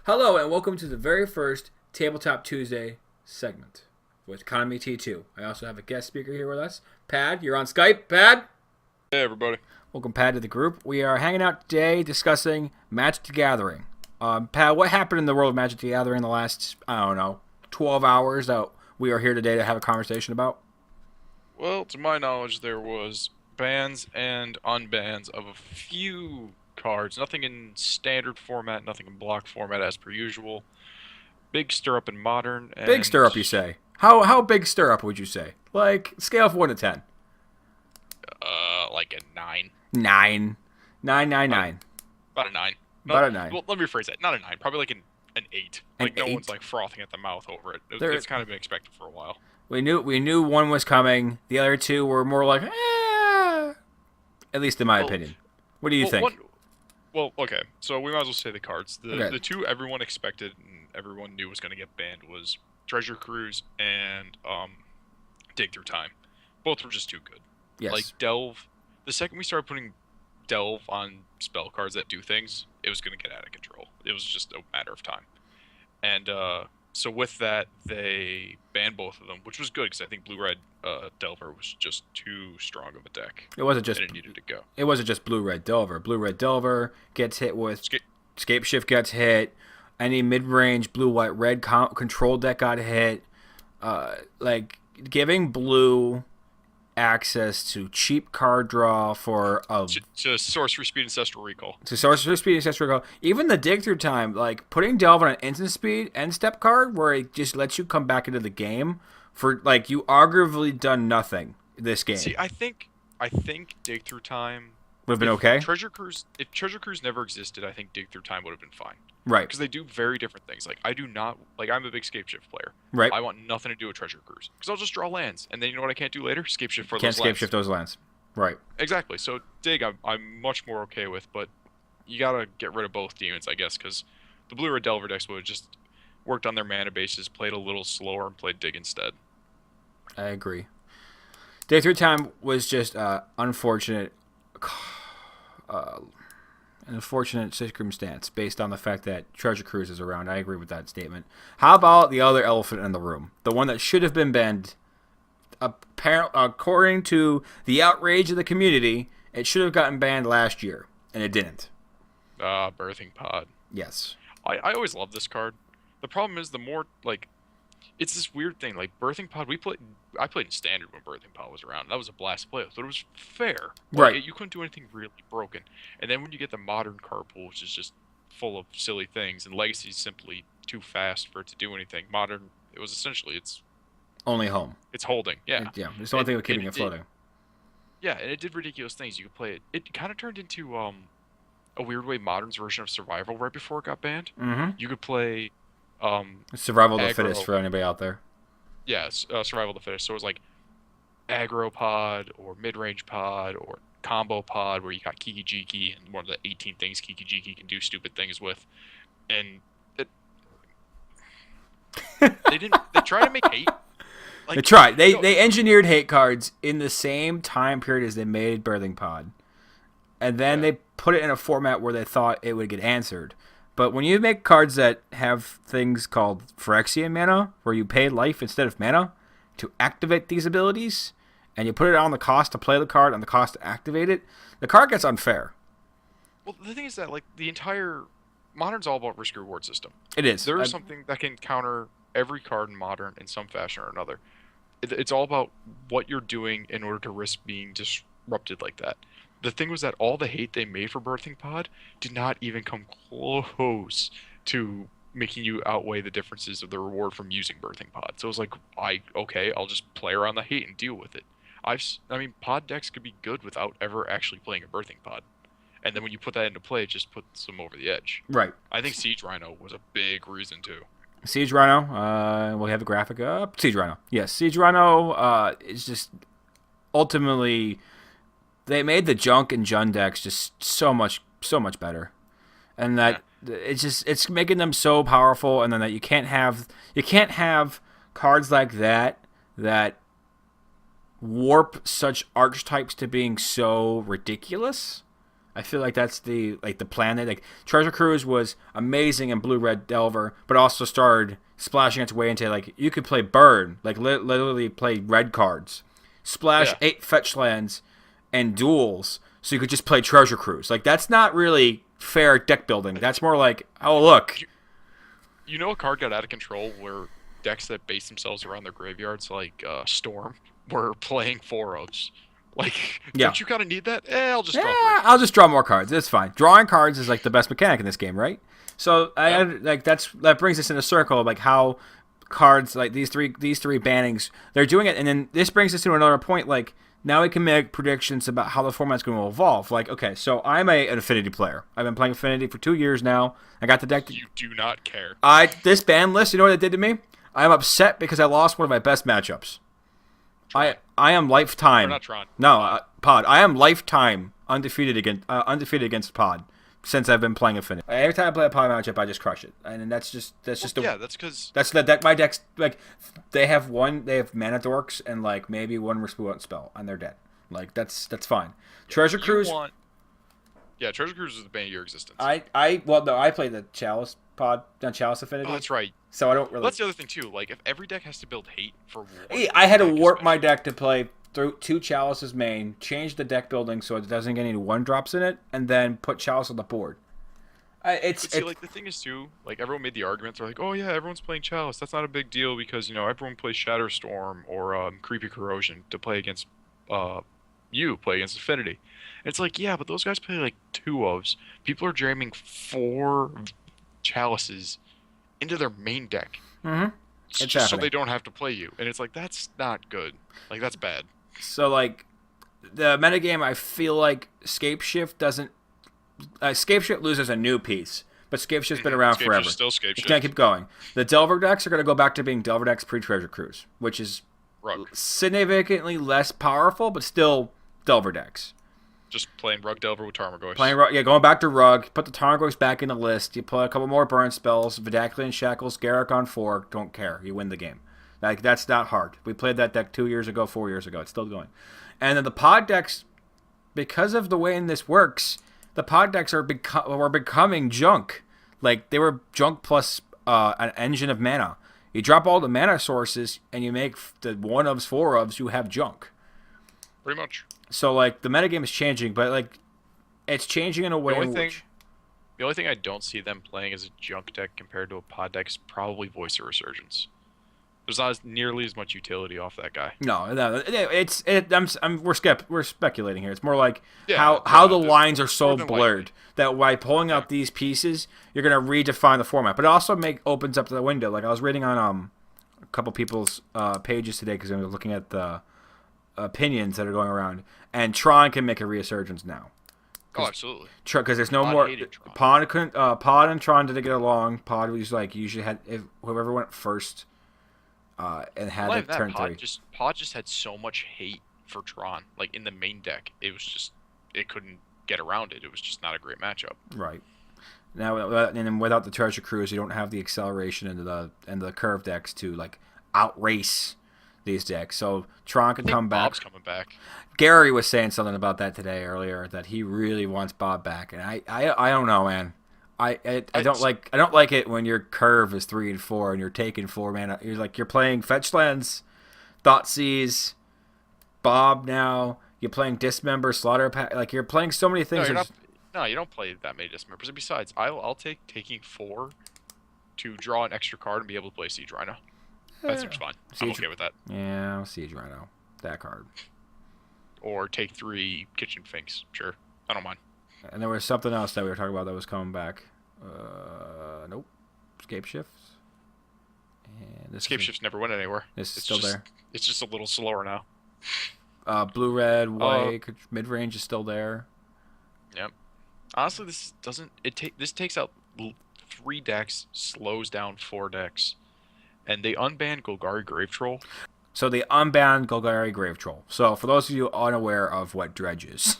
Hello and welcome to the very first Tabletop Tuesday segment with Economy T2. I also have a guest speaker here with us. Pad, you're on Skype. Pad? Hey, everybody. Welcome, Pad, to the group. We are hanging out today discussing Magic the Gathering. Pad, what happened in the world of Magic the Gathering in the last, 12 hours that we are here today to have a conversation about? Well, to my knowledge, there was bans and unbans of a few cards. Nothing in standard format, nothing in block format as per usual. Big stir up in modern and Big stir up, you say? How big stir up would you say? Like, scale of 1 to 10. like a 9. 9. 9, 9, 9. About a 9. No, About a 9. Well, let me rephrase that. Not a 9, probably like an 8. Like An no one's 8? like frothing at the mouth over it. There- It's kind of been expected for a while. We knew one was coming. The other two were more like, at least in my Well, opinion. What do you well, think? okay. So we might as well say the cards. Okay. The two everyone expected and everyone knew was going to get banned was Treasure Cruise and Dig Through Time. Both were just too good. Yes. Like Delve, the second we started putting Delve on spell cards that do things, it was going to get out of control. It was just a matter of time. And so with that, they banned both of them, which was good because I think Blue-Red Delver was just too strong of a deck. it wasn't just And it needed to go. Blue Red Delver. Blue Red Delver gets hit with Sca- Scape Shift gets hit. Any mid range blue white red control deck got hit. Like giving blue access to cheap card draw for a to Sorcery Speed Ancestral Recall. to Sorcerer Speed, Ancestral Recall. Even the Dig Through Time, like putting Delve on an instant speed end step card where it just lets you come back into the game for like you arguably done nothing this game. See, I think Dig Through Time Would have been if okay, If Treasure Cruise never existed, I think Dig Through Time would have been fine right? because they do very different things. Like I do not like I'm a big Scape Shift player. Right. I want nothing to do with Treasure Cruise because I'll just draw lands, and then you know what I can't do later? Scape Shift for Can't those Scape lands. Shift those lands, right? Exactly. So Dig, I'm much more okay with, but you gotta get rid of both demons, I guess, because the Blue Red Delver decks would have just worked on their mana bases, played a little slower, and played Dig instead. I agree. Day Through Time was just unfortunate. An unfortunate circumstance based on the fact that Treasure Cruise is around. I agree with that statement. How about the other elephant in the room? The one that should have been banned. According to the outrage of the community, it should have gotten banned last year, and it didn't. Birthing Pod. Yes. I always love this card. The problem is the more like it's this weird thing like Birthing Pod. I played in Standard when Birthing Pod was around. That was a blast to play with, but it was fair. Like, Right. you couldn't do anything really broken. And then when you get the modern card pool, which is just full of silly things, and Legacy is simply too fast for it to do anything. Modern, it was essentially Only home. it's holding. Yeah. Yeah. It's the only thing with keeping and it floating. Yeah, and it did ridiculous things. You could play it. It kind of turned into a weird way Modern's version of Survival right before it got banned. Mm-hmm. You could play Survival of the Aggro. fittest for anybody out there. yeah, Survival of the Fittest. So it was like aggro pod or mid-range pod or combo pod where you got Kiki Jiki and one of the 18 things Kiki Jiki can do stupid things with. And they tried to make hate. Like, They tried. no, They engineered hate cards in the same time period as they made Birthing Pod. And then Yeah. they put it in a format where they thought it would get answered. But when you make cards that have things called Phyrexian mana, where you pay life instead of mana to activate these abilities, and you put it on the cost to play the card and the cost to activate it, the card gets unfair. well, the thing is that like the entire Modern's all about risk reward system. It is. There is something that can counter every card in Modern in some fashion or another. It's all about what you're doing in order to risk being disrupted like that. The thing was that all the hate they made for Birthing Pod did not even come close to making you outweigh the differences of the reward from using Birthing Pod. So it was like, I'll just play around the hate and deal with it. I mean, pod decks could be good without ever actually playing a Birthing Pod. And then when you put that into play, it just puts them over the edge. Right. I think Siege Rhino was a big reason too. Siege Rhino, we have the graphic up. Siege Rhino. Yes, Siege Rhino is just ultimately they made the junk and Jund decks just so much better, and that it's making them so powerful, and then that you can't have cards like that warp such archetypes to being so ridiculous I feel like that's the plan. That like Treasure Cruise was amazing in Blue Red Delver, but also started splashing its way into like you could play Burn, like literally play red cards, splash 8 fetch lands, and duels, so you could just play Treasure Cruise. Like that's not really fair deck building. That's more like, oh look, You know, a card got out of control where decks that base themselves around their graveyards, like Storm, were playing 4-ofs. Like, don't you kind of need that? I'll just draw 3. I'll just draw more cards. It's fine. Drawing cards is like the best mechanic in this game, right? So that brings us in a circle of like how cards like these three bannings, they're doing it, and then this brings us to another point. Like now we can make predictions about how the format's going to evolve. Like, okay, so I'm an Affinity player. I've been playing Affinity for 2 years now. I got the deck. You do not care. This ban list, you know what it did to me? I'm upset because I lost one of my best matchups. I am lifetime. Or not Tron. No, Pod. I am lifetime undefeated against Pod since I've been playing Affinity. Every time I play a Pod matchup, I just crush it, and that's just that's because that's the deck. My decks like they have mana dorks and like maybe one Respuant spell, and they're dead. Like that's fine. Treasure Cruise. Treasure Cruise is the bane of your existence. I play the Chalice Pod, not Chalice Affinity. Oh, that's right. So I don't really. That's the other thing too. Like if every deck has to build hate for one, I had to warp my deck to play through 2 Chalices main, change the deck building so it doesn't get any 1-drops in it, and then put Chalice on the board. Like the thing is too, like everyone made the argument. They're like, oh yeah, everyone's playing Chalice. That's not a big deal because everyone plays Shatterstorm or Creepy Corrosion to play against play against Affinity. And it's like, yeah, but those guys play like 2-ofs. People are jamming 4 Chalices into their main deck. Mm-hmm. Just so they don't have to play you. And it's like, that's not good. Like, that's bad. So, like, the metagame, I feel like Scapeshift doesn't... Scapeshift loses a new piece, but Scapeshift's been around forever. Still Scapeshift. It's going to keep going. The Delver decks are going to go back to being Delver decks pre-Treasure Cruise, which is significantly less powerful, but still Delver decks. Just playing Rug Delver with Tarmogoyf. Going back to Rug. Put the Tarmogoyfs back in the list. You play a couple more burn spells. Vidaculian Shackles, Garruk on 4. Don't care. You win the game. Like, that's not hard. We played that deck 2 years ago, 4 years ago. It's still going. And then the pod decks, because of the way in this works, the pod decks were becoming junk. Like, they were junk plus an engine of mana. You drop all the mana sources, and you make the 1-ofs, 4-ofs, you have junk. Pretty much. So, like, the metagame is changing, but, like, it's changing in a way The only thing I don't see them playing as a junk deck compared to a pod deck is probably Voice of Resurgence. There's not nearly as much utility off that guy. No, we're speculating here. It's more like how the lines are so blurred that by pulling out these pieces, you're gonna redefine the format. But it also opens up the window. Like I was reading on a couple people's pages today because I was looking at the opinions that are going around, and Tron can make a resurgence now. Oh, absolutely. Because there's no more Pod and Tron didn't get along. Pod was like usually had whoever went first. And had like turn 3. Pod just had so much hate for Tron, like in the main deck. It was just it couldn't get around it. It was just not a great matchup. Right. Now, and then without the Treasure Cruise, you don't have the acceleration into the curve decks to like outrace these decks. So Tron can come back. Bob's coming back. Gary was saying something about that today earlier that he really wants Bob back, and I don't know, man. I don't like it when your curve is 3 and 4 and you're taking 4 mana. You're playing fetch lands, Thoughtseize, Bob now. You're playing Dismember, Slaughter Pack. Like you're playing so many things. No, you don't play that many Dismembers. And besides, I'll take taking 4 to draw an extra card and be able to play Siege Rhino. That seems fine. I'm okay with that. Yeah, Siege Rhino, that card. Or take 3 Kitchen Finks. Sure, I don't mind. And there was something else that we were talking about that was coming back. Nope. Scapeshifts. And Scapeshifts never went anywhere. This is still there. It's just a little slower now. Blue, red, white, mid range is still there. Yep. Honestly, this doesn't. This takes out 3 decks, slows down 4 decks, and they unbanned Golgari Grave Troll. So they unbanned Golgari Grave Troll. So for those of you unaware of what Dredge is.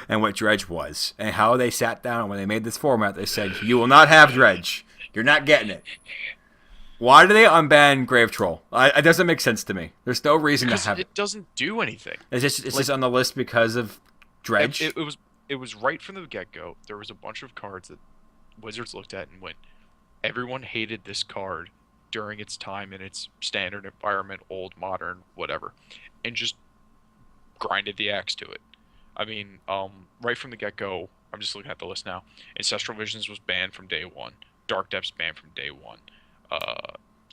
And what Dredge was, and how they sat down when they made this format, they said, "You will not have Dredge. You're not getting it." Why do they unban Grave Troll? It doesn't make sense to me. There's no reason to have it. It doesn't do anything. It's just on the list because of Dredge. It was it was right from the get-go. There was a bunch of cards that Wizards looked at and went, everyone hated this card during its time in its standard environment, old, modern, whatever, and just grinded the axe to it. I mean, right from the get-go, I'm just looking at the list now. Ancestral Visions was banned from day one. Dark Depths banned from day one.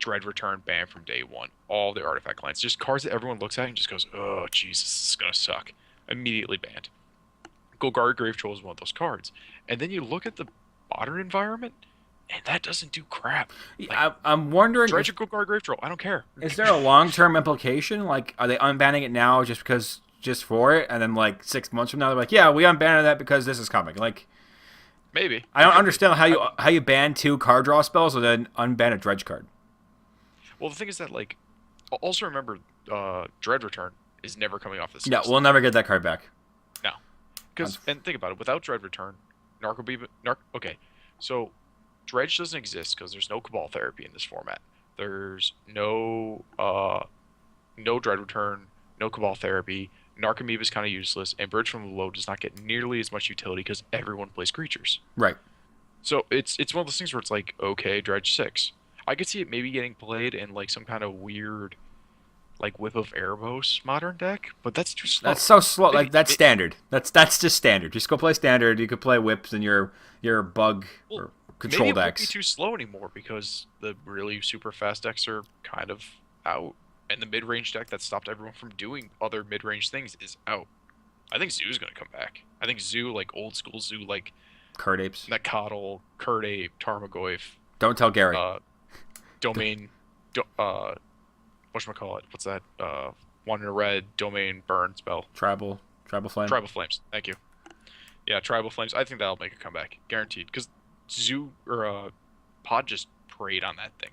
Dread Return banned from day one. All the artifact lands, just cards that everyone looks at and just goes, "Oh Jesus, this is gonna suck." Immediately banned. Golgari Grave Troll is one of those cards, and then you look at the modern environment, and that doesn't do crap. Like, I'm wondering, Dredge or Golgari Grave Troll, I don't care. is there a long-term implication? Like, are they unbanning it now just for it, and then like 6 months from now they're like, yeah, we unbanned that because this is coming. Like, Maybe. I don't understand how you ban 2 card draw spells and then unban a dredge card. Well, the thing is that, like, also remember, Dread Return is never coming off this No, list. we'll never get that card back. No. Because, and think about it, without Dread Return, okay, so Dredge doesn't exist because there's no Cabal Therapy in this format. There's no Dread Return, no Cabal Therapy, Narcomoeba is kind of useless, and Bridge from the Low does not get nearly as much utility because everyone plays creatures. Right. So it's one of those things where it's like, okay, Dredge 6. I could see it maybe getting played in like some kind of weird, like Whip of Erebos modern deck, but that's too slow. That's so slow. Like, that's standard. That's just standard. Just go play standard. You could play whips in your bug or control maybe decks. It won't be too slow anymore because the really super fast decks are kind of out, and the mid-range deck that stopped everyone from doing other mid-range things is out. I think Zoo's gonna come back. I think Zoo, like old school Zoo, like Card apes. Nakatl, Kirdape, Tarmogoyf, Don't tell Gary. Domain, whatchamacallit? What's that? One in a red, Domain, Burn spell. Tribal flame. Tribal Flames. Thank you. Yeah, Tribal Flames. I think that'll make a comeback, guaranteed. Because Zoo or Pod just preyed on that thing.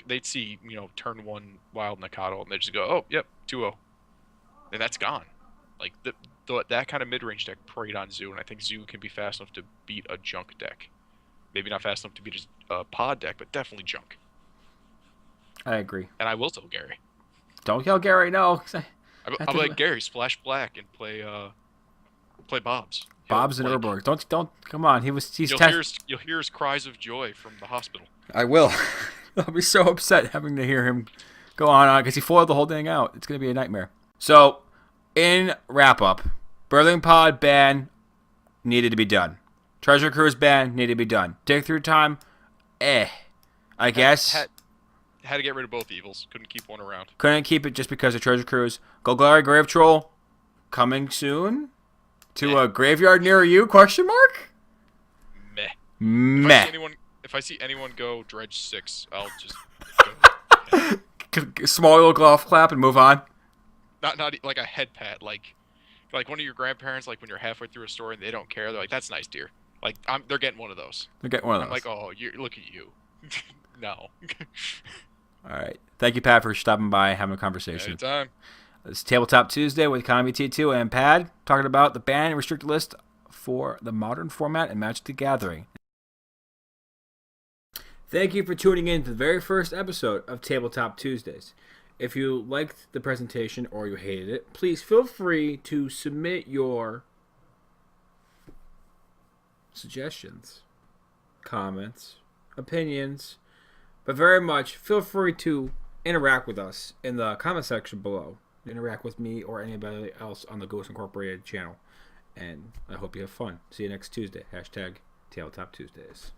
They'd see, turn 1 Wild Nakatl, and they just go, oh, yep, 2-0, and that's gone. Like that kind of mid-range deck preyed on Zoo, and I think Zoo can be fast enough to beat a junk deck. Maybe not fast enough to beat a Pod deck, but definitely junk. I agree. And I will tell Gary. Don't kill Gary, no. I'm like, Gary, splash black and play Bob's. Bob's and Urborg. Don't come on. You'll hear his cries of joy from the hospital. I will. I'll be so upset having to hear him go on because he foiled the whole thing out. It's gonna be a nightmare. So, in wrap up, Birthing Pod ban needed to be done. Treasure Cruise ban needed to be done. Dig Through Time, I guess. Had to get rid of both evils. Couldn't keep one around. Couldn't keep it just because of Treasure Cruise. Golgari Grave Troll coming soon to a graveyard near you? Question mark? Meh. Meh. If I see anyone go Dredge 6, I'll just go. Small little golf clap and move on. Not like a head pat, like one of your grandparents, like when you're halfway through a story and they don't care. They're like, "That's nice, dear." Like they're getting one of those. I'm like, "Oh, look at you." No. All right. Thank you, Pat, for stopping by, having a conversation. Anytime. It's Tabletop Tuesday with Economy T2 and Pad talking about the ban and restricted list for the modern format and Magic the Gathering. Thank you for tuning in to the very first episode of Tabletop Tuesdays. If you liked the presentation or you hated it, please feel free to submit your suggestions, comments, opinions, but very much feel free to interact with us in the comment section below. Interact with me or anybody else on the Ghost Incorporated channel. And I hope you have fun. See you next Tuesday. #Tabletop Tuesdays.